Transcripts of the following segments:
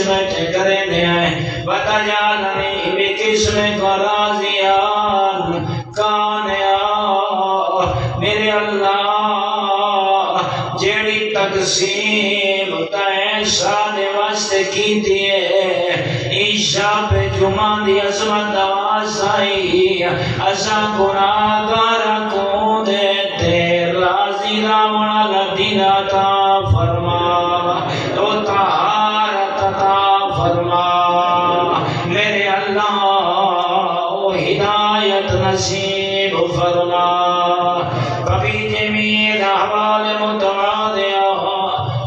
بیٹھے کریں دے آئے بتا جاننی بھی قسم کو راضیان کانیا میرے اللہ جیڑی تقسیم شاد واسطے کی دیئے عشاء پہ جمعہ دی عظمت آواز آئی اسا گناہگار کو دیتے راضی راونا لدین عطا فرما تو طہارت عطا فرما میرے اللہ او ہدایت نصیب فرما کبھی جمیل احوال متواضعہ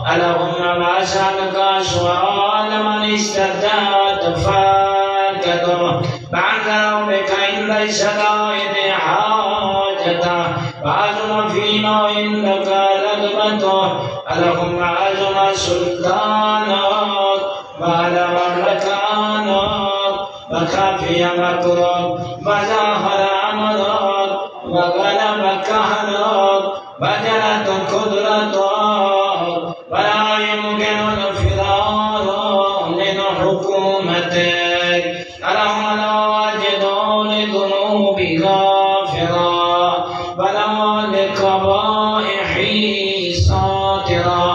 اللهم ما شأنك سؤال من استدعت فاكته بعد ربك عند الشدائد حاجته وعزم فيما عندك رغبته اللهم عزم سلطانك وعلى مكانك وخفي مكرك وظاهر أمرك وغلب قهرك وجلت قدرتك ولا يمكن الفرار من حكومتك اللهم لا أجد لذنوبي غافرا ولا لقبائحي ساترا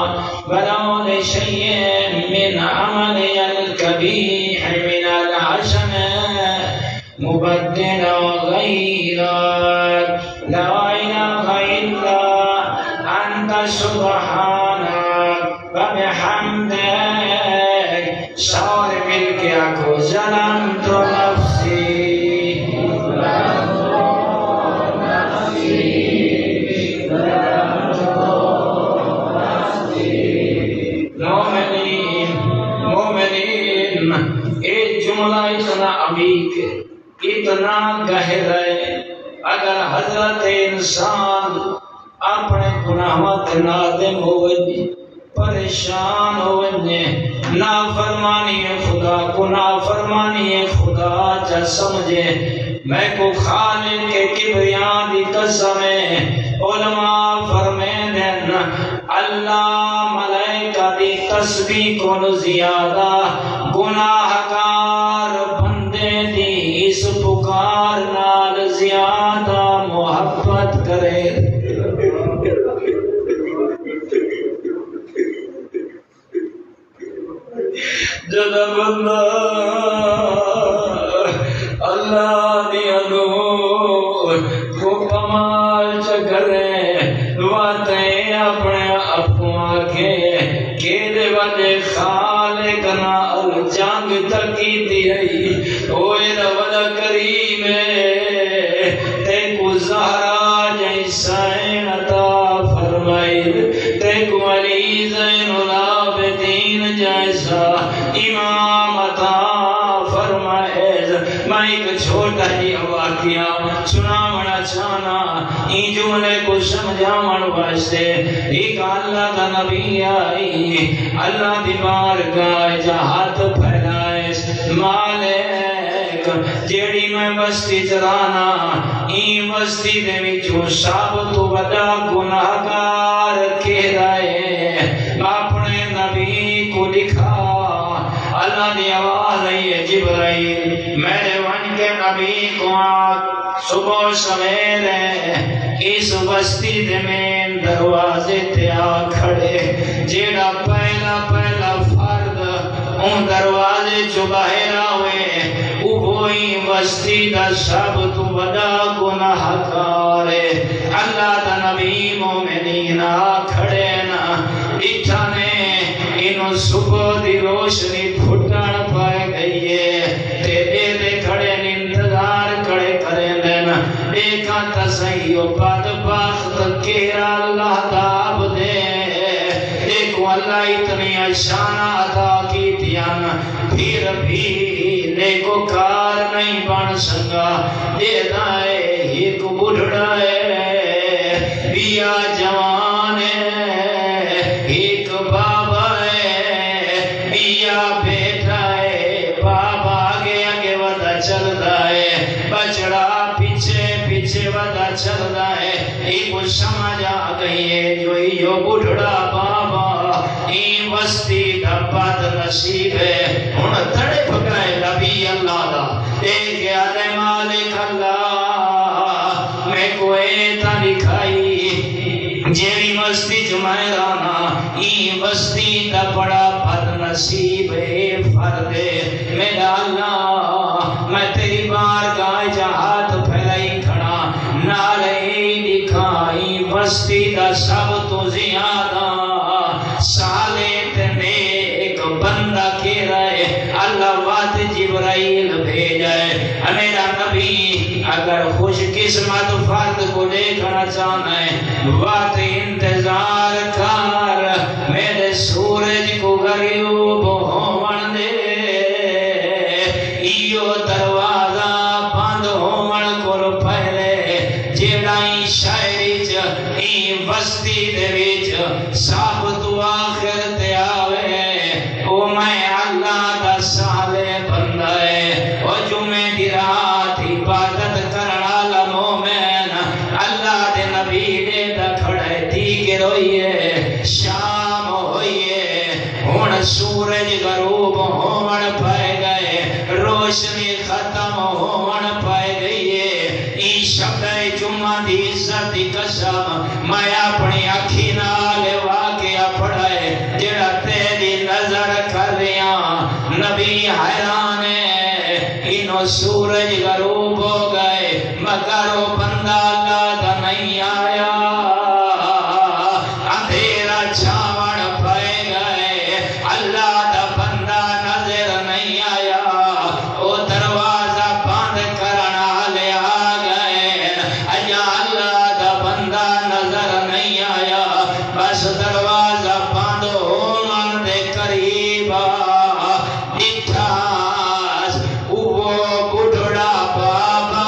ولا لشيء من عملي الكبيح من العشم مبدلا غيرك لا إله إلا أنت سبحانك وبحمدك سارے مل کے آکھو ظلمت نفسی مومنین ایک جملہ اتنا عمیق اتنا گہرا ہے اگر حضرت انسان اپنے گناہات نادم ہوئے پریشان ہوئے نافرمانی خدا کو نافرمانی خدا جا سمجھے میں کو خالق کے کبریاں دی قسم ہے علماء فرمین اللہ ملائکہ دی تسبیح کو زیادہ گناہگار بندے دی اس پکار نال زیادہ محبت کرے جب بندہ اللہ دیا نور کو کمال چکرے واتے اپنے اپنا کے دے وجہ خالق نال جنگ تکی دی اوے رب کریم تے کو زہرا جیسا عطا فرمائی تے کو علی زین العابدین جیسا امام عطا فرمائے میں ایک چھوٹا ہی واقعہ سناونا چاہنا این جملے کو سمجھاون واسطے ایک اللہ کا نبی آئی اللہ دی بارگاہ جا ہاتھ پھیلائے مالک جیڑی میں بستی چرانا این بستی دے وچوں سب تو بڑا گناہگار کہرائے اپنے نبی کو لکھا اللہ دی آواز ہے جبرائیل میرے ون کے نبی کو صبح سویرے اس بستی دے میں دروازے تے آ کھڑے جیڑا پہلا فرد ان دروازے چو باہر آوے وہی بستی دا سب تو بڑا گناہگار ہے اللہ دا نبی مومنین آ کھڑے نا اٹھا نے انہوں صبح دی روشنی پھٹن پائے گئی ہے تے دے کھڑے انتظار کھڑے کریں دینا ایکا تسیو پاد باخت کیرا اللہ داب دے ایکو اللہ اتنی اشانہ عطا کی دیان پھر بھی نیکو کار نہیں بن سکا دے دائے ایک بڑھڑا ہے بیا جوان ہے ایک بابا ہے بیا بیٹا ہے بابا آگے آگے ودا چل رہا ہے بچڑا پیچھے ودا چل رہا ہے ایک سمجھ آ گئی ہے جو یہ بڑھڑا بابا ہی بستی دا بد نصیب ہے ہن تڑپ گئے نبی اللہ دا اے کیا دے مالک اللہ میں کوئی تا دکھائی جیڑی بستی جمائے رانا ای بستی دا بڑا بد نصیب ہے فرد میرا اللہ میں تیری بارگاہ جا ہاتھ پھیلائی کھڑا نالے دکھائی بستی دا سب تو زیادہ سالے تنے ایک بندہ کے رہے اللہ وات جبرائیل بھیجائے میرا نبی اگر خوش قسمت فرد کو دیکھنا چاہنا ہے وات انتظار کر میرے سورج کو غریب ہون دے ایو دروازہ بند ہون کو پہلے جیڑائی شاعری چ ای بستی دے وچ سب تو آخر تے آوے او میں اللہ دا سالے بندہ ہے او جمعے دی رات عبادت کرنا مومن اللہ دے نبی دے دا کھڑے تھی کے روئیے شام ہوئیے ہن سورج غروب ہون پائے گئے روشنی ختم ہون پائے گئیے ای شب جمعہ دی عزت دی قسم میں اپنی اکھی نال واقعہ پڑھائے جڑا تیری نظر کر رہا نبی حیران ہے انہوں سورج غروب ہو گئے مگر وہ بندہ اللہ دا نہیں آیا اندھیرا چھاوڑ پائے گئے اللہ دا بندہ نظر نہیں آیا وہ دروازہ بند کرنا لے آ گئے اجا اللہ دا بندہ نظر نہیں آیا بس دروازہ بند ہون دے قریب دٹھاس وہ بڑھڑا بابا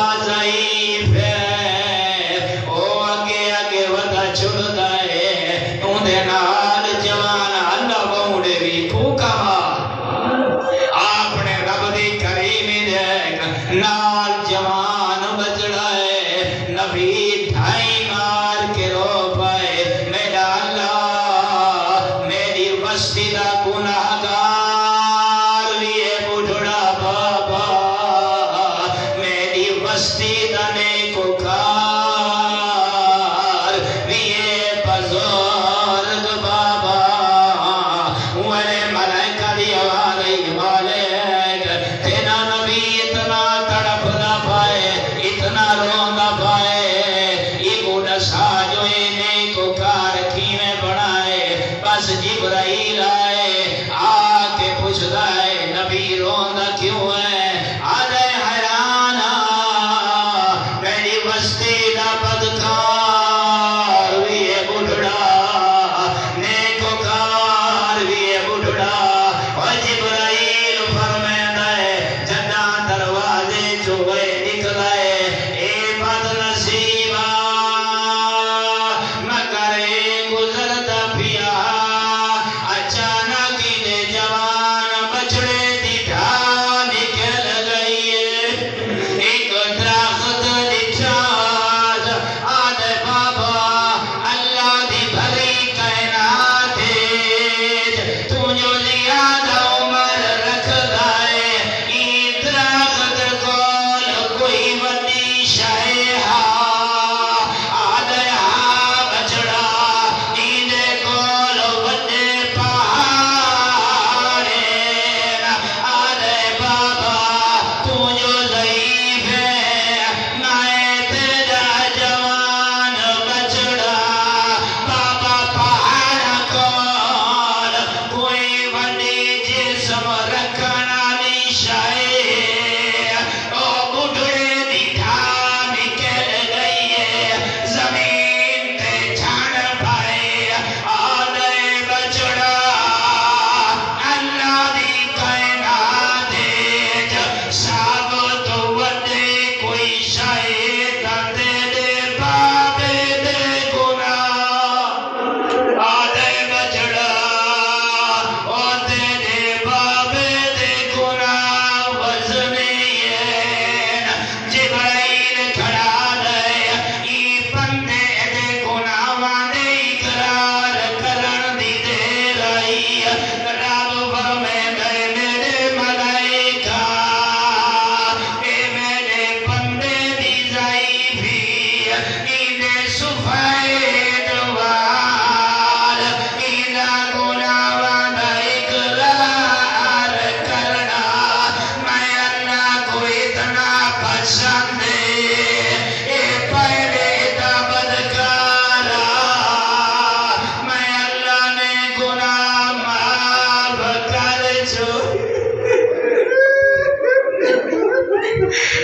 چھو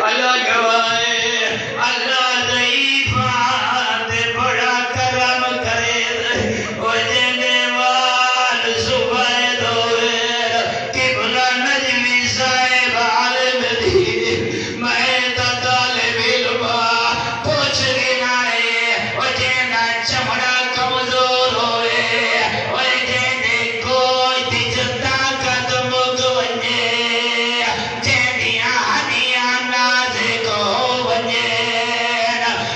اللہ گوائے اللہ ضعیفات بڑا کرم کرے وہ جنے وال زبید ہوئے قبلہ نجمی صاحب عالم دی میں تا طالب علم پوچھ لینا ہے وہ جنہ چمڑا کمزور ہوئے وہ جنے کوئی تیج طاقت مگ ونجے جنیاں ہنیاں نازک ہو ونجے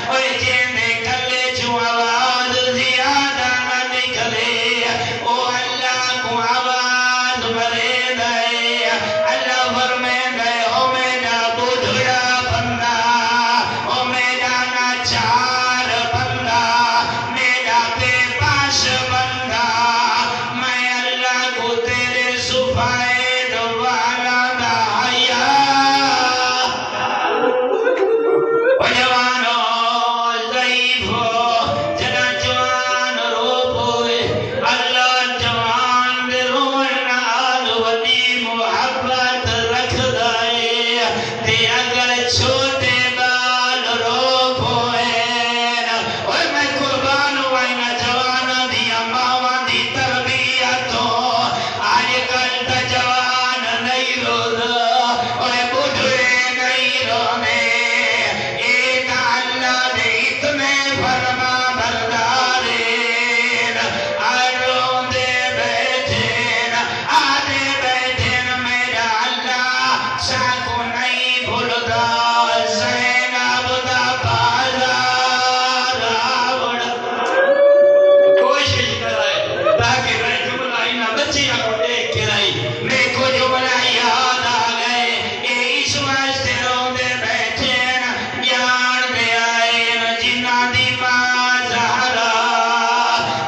وہ جنے کلے چو آواز زیادہ نہ نکلے او اللہ کو آواز مرے دائے اللہ فرمے دائے او میرا بودھڑا بندہ او میرا ناچار بندہ میرا بے پاش بندہ میں اللہ کو تیرے صفائے دوالا دایا او جوانو ضعیفو جنا جوان روپ ہوئے اللہ جوان دے روح نال وڈی محبت رکھ دائے تے اگر چھوٹے بال روپ ہوئے اور میں قربان ہوئی نا جوان دیا ماما دی تربیتوں آج کل تا جوان نہیں روزا اور بڑھے نہیں رونے ایک اللہ دے اتنے فرما بردارین آرون دے بیٹھین آدھے بیٹھین میرا اللہ ساکو نہیں بھولدا زینب دا بازار آوڑ کوشش کرائے تاکہ میں جملہ انہا بچیاں کو دیکھ کے رہی میں کو جملہ یاد آ گئے اے اس واسطے روندے بیٹھین جان دے آئین جنہ دی ماں زہرا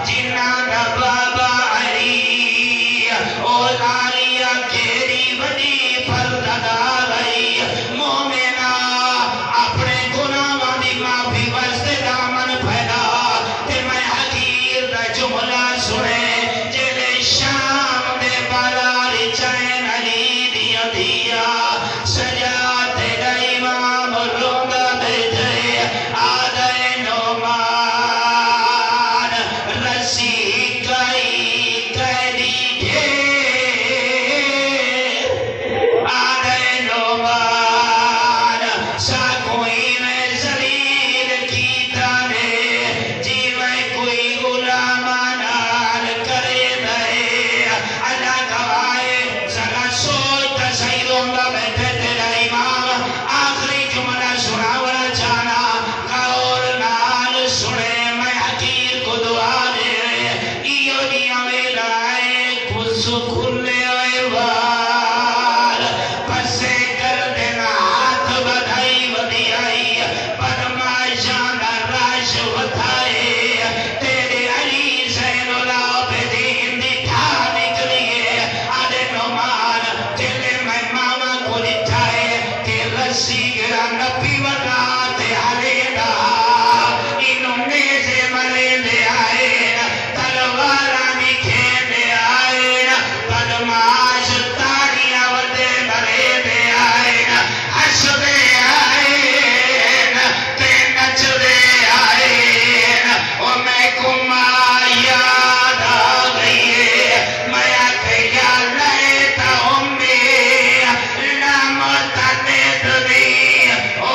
جنہ دا بابا علی او لالیہ کیری وڈی پردہ رہی مومنہ اپنے گناہاں دی معافی واسطے دامن پھیلا تے میں حقیر دا جملہ سنے جلے شام دے بالاری چین علی دیا دیا سجاتے دا امام روندہ بیٹھے آدھے نومان رسی کئی قیدی ڈھیر آدھے نومان ساکوئی میں ذلیل کیتا نے جیویں کوئی غلامانال کرے دے اللہ گوائے ذرا سوچتا صحیح روندہ بیٹھے تیرا امام آخری جملہ سناونا چانا غور نال سنے میں حقیر کو دعا دے ایو دیاں ویلائے کس کھلے ہوئے وال پسے کر دینا ہاتھ بدھائی ودیائی بدماشاں دا راش وتھائے تیرے علی زین العابدین دی ٹھا نکلیے آدھے نومان جلے میں ماما کو لٹھائے کہ رسی گرا نبی وداتے حلے دا انہوں نیزے مرے دے آئے تلوارانی کھین دے آئے بدماش تاڑیاں ودے مرے دے آئے ہس دے آئے تے نچ دے آئے او میں کما یاد آ گئی میں آکھے یا لیتا امی لامتا دے دی او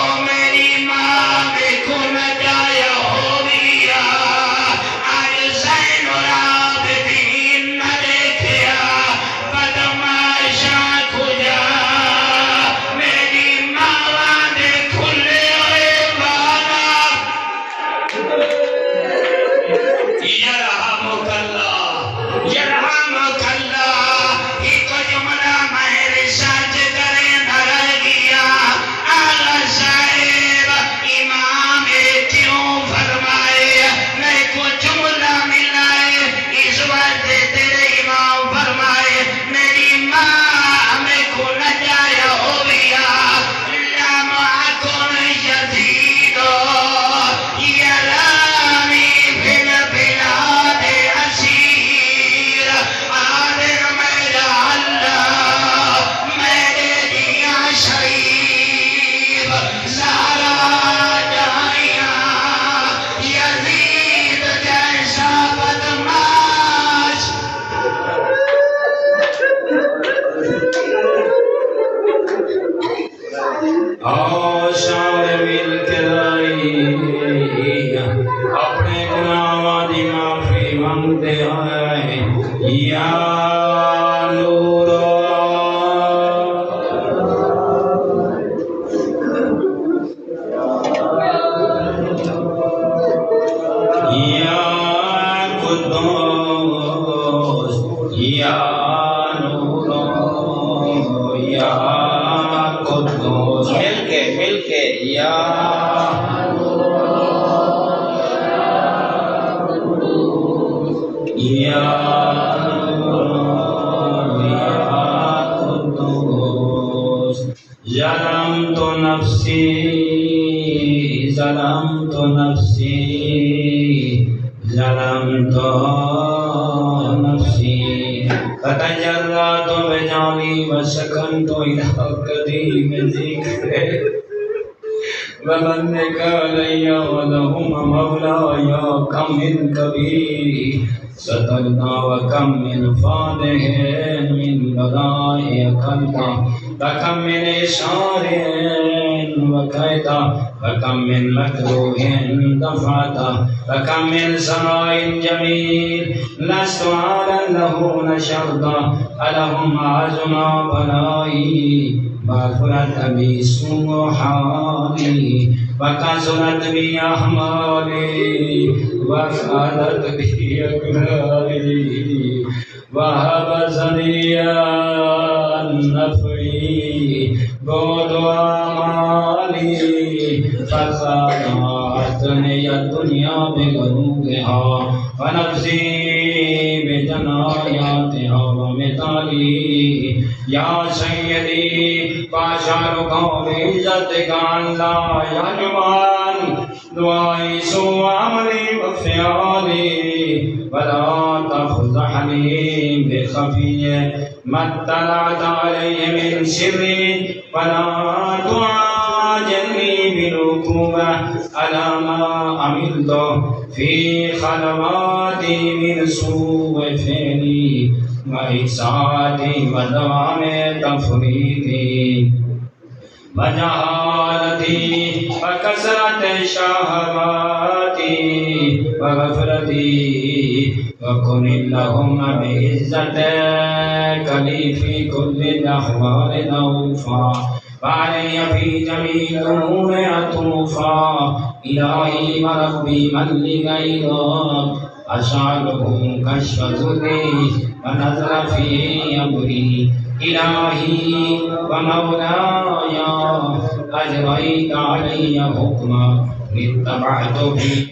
شامل مل کے اپنے گناہاں دی معافی منگتے ہیں یا نور یا قدوس یا نور یا قدوس مل کے یا یا قدوس ظلمت نفسی ظلمت نفسی ظلمت نفسی فتجرأت بجاني وسكنت إلى قديم ذكرك ومنك علي ولهم مولاي كم من كبير سترنا وكم من فاتح من بلاء أكلت وكم من إشار وكيت وكم من مكروه دفعت وكم من سماء جميل لست عالا له نشرت ألهم عزما بلائي مغفرت بي سوء حالي وكسرت بي أحمالي وفادت بي أكلالي وهبسني النفعي بعد أعمالي فخانعتني الدنيا بغروبها ونفسي بجناياتها ومثالي یا سیدی پاشا رکھو بعزت کا لا یجمان دعائی سو عملی وفعالی ولا تفضحنی بخفی ما اطلعت علیہ من سری ولا تعاجلنی بالعقوبہ على ما عملت فی خلواتي من سوء فعلی وإحساني ودوام تفريطي وجهالتي وكثرة شهواتي وغفلتي وكن اللهم بعزتك لي في كل الأحوال نوفا وعلي في جميع الأمور عطوفا إلهي وربي من لغيرك أسأله كشف ذري ونظر في أمري إلهي ومولاي أجريت علي حكما اتبعت فيه